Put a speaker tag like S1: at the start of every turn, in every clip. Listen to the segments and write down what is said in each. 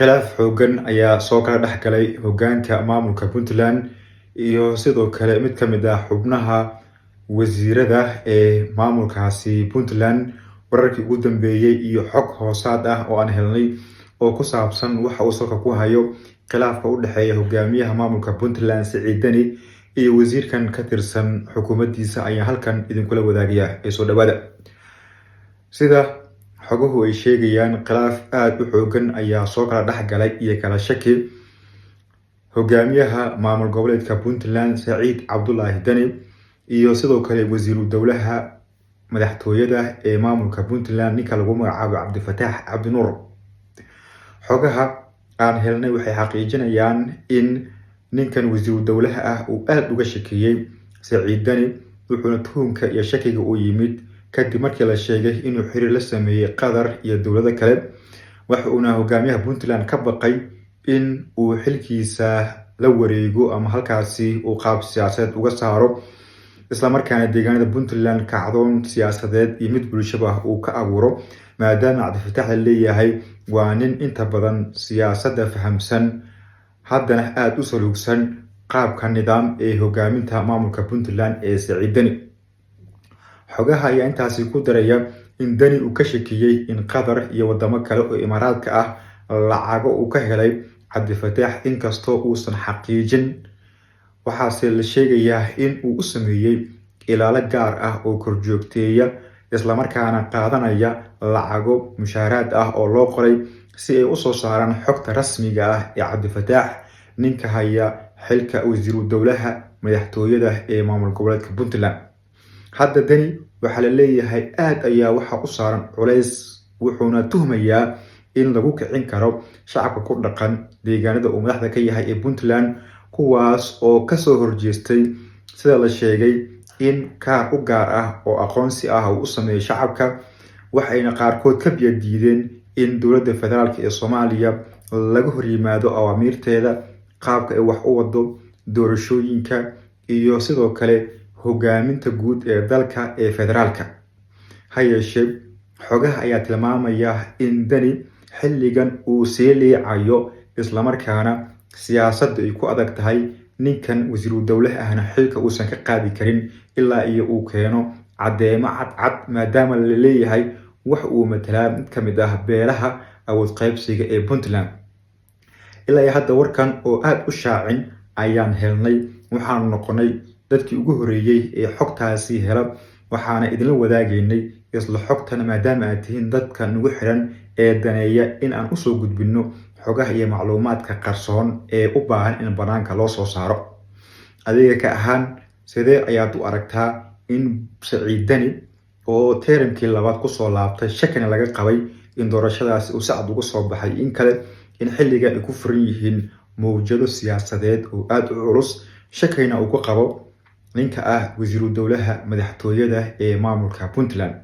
S1: khilaaf xoogan ayaa soo kala dhex galay hoggaanka maamulka Puntland iyo sidoo kale mid ka mid ah xubnaha wasiirada ee maamulkaasi Puntland. Wararkii ugu dambeeyay iyo xog hoosaad ah oo aan helnay oo ku saabsan waxa uu salka ku hayo khilaafka u dhexeeya hogaamiyaha maamulka Puntland Siciid Dani iyo wasiirkan ka tirsan xukuumaddiisa ayaa halkan idinkula wadaagaya ee soo dhawaada. Sida xoguhu ay sheegayaan, khilaaf aad u xoogan ayaa soo kala dhex galay iyo kala shaki hogaamiyaha maamul goboleedka Puntland Siciid Cabdullaahi Dani iyo sidoo kale wasiiru dowlaha madaxtooyada ee maamulka Puntland ninka lagu magacaabo Cabdifataax Cabdinuur. Xogaha aan helnay waxay xaqiijinayaan in ninkan wasiiru dowlaha ah uu aad uga shakiyay Siciid Dani, wuxuuna tuhunka iyo shakiga u yimid kadib markii la sheegay inuu xiriir la sameeyay Qatar iyo dowlado kale. Waxa uuna hogaamiyaha Puntland ka baqay in uu xilkiisa la wareego ama halkaasi uu qaab siyaasadeed uga saaro, isla markaana deegaanada Puntland kacdoon siyaasadeed iyo mid bulshaba uu ka abuuro, maadaama Cabdifataax la leeyahay waa nin inta badan siyaasadda fahamsan haddana aad u saluugsan qaabka nidaam ee hogaaminta maamulka Puntland ee Siciid Dani. Xogaha ayaa intaasi ku daraya in Dani uu ka shakiyay in Qatar iyo wadamo kale oo Imaaraadka ah lacago uu ka helay Cabdifataax, inkastoo uusan xaqiijin. Waxaase la sheegayaa in uu u sameeyay ilaalo gaar ah oo korjoogteeya isla markaana qaadanaya lacago mushaaraad ah oo loo qoray si ay u soo saaraan xogta rasmiga ah ee Cabdifataax, ninka haya xilka wasiiru dowlaha madaxtooyada ee maamul goboleedka Puntland. Hadda Dani waxaa la leeyahay aad ayaa waxa u saaran culays, wuxuuna tuhmayaa in lagu kicin karo shacabka ku dhaqan deegaanada uu madaxda ka yahay ee Puntland, kuwaas oo kasoo horjeestay sida la sheegay in kaar u gaar ah oo aqoonsi ah uu u sameeyo shacabka. Waxayna qaarkood ka biyo diideen in dowladda federaalk ee Soomaaliya laga hor yimaado awaamiirteeda, qaabka ay wax u wado, doorashooyinka iyo sidoo kale hogaaminta guud ee dalka ee federaalka. Ha yeeshee, xogaha ayaa tilmaamaya in Dani xilligan uu sii liicayo, isla markaana siyaasadda ay ku adag tahay, ninkan wasiiru dowlaha ahna xilka uusan ka qaadi karin ilaa iyo uu keeno caddeemo cadcad, maadaama la leeyahay wax uu matalaa mid ka mid ah beelaha awood qaybsiga ee Puntland. Ilaa iyo hadda warkan oo aad u shaacin ayaan helnay, waxaanu noqonay dadkii ugu horeeyay ee xogtaasi hela, waxaana idinla wadaagaynay isla xogtan maadaama aad tihiin dadka nagu xiran ee daneeya in aan usoo gudbino xogaha iyo macluumaadka qarsoon ee u baahan in banaanka loo soo saaro. Adiga ka ahaan, sidee ayaad u aragtaa in Siciid Dani oo teerankii labaad kusoo laabtay, shakina laga qabay in doorashadaasi uu sacad uga soo baxay in kale, in xilliga ay ku furan yihiin mowjado siyaasadeed oo aad u culus, shakina uu ku qabo ninka ah wasiiru dowlaha madaxtooyada ee maamulka Puntland?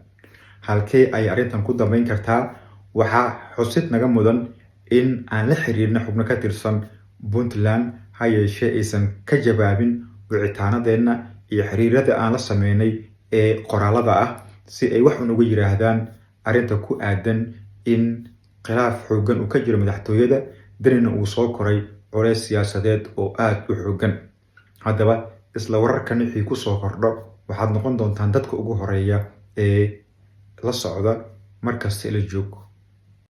S1: Halkee ay arrintan ku dambeyn kartaa? Waxaa xusid naga mudan in aan la xiriirna xubno ka tirsan Puntland, ha yeeshee aysan ka jawaabin wicitaanadeena iyo xiriirada aan la sameynay ee qoraalada ah, si ay wax uga yiraahdaan arrinta ku aadan in khilaaf xoogan uu ka jiro madaxtooyada, Danina uu soo koray culays siyaasadeed oo aad u xoogan. Haddaba isla wararkan wixii ku soo kordho waxaad noqon doontaan dadka ugu horeeya ee la socda markasta la joogo.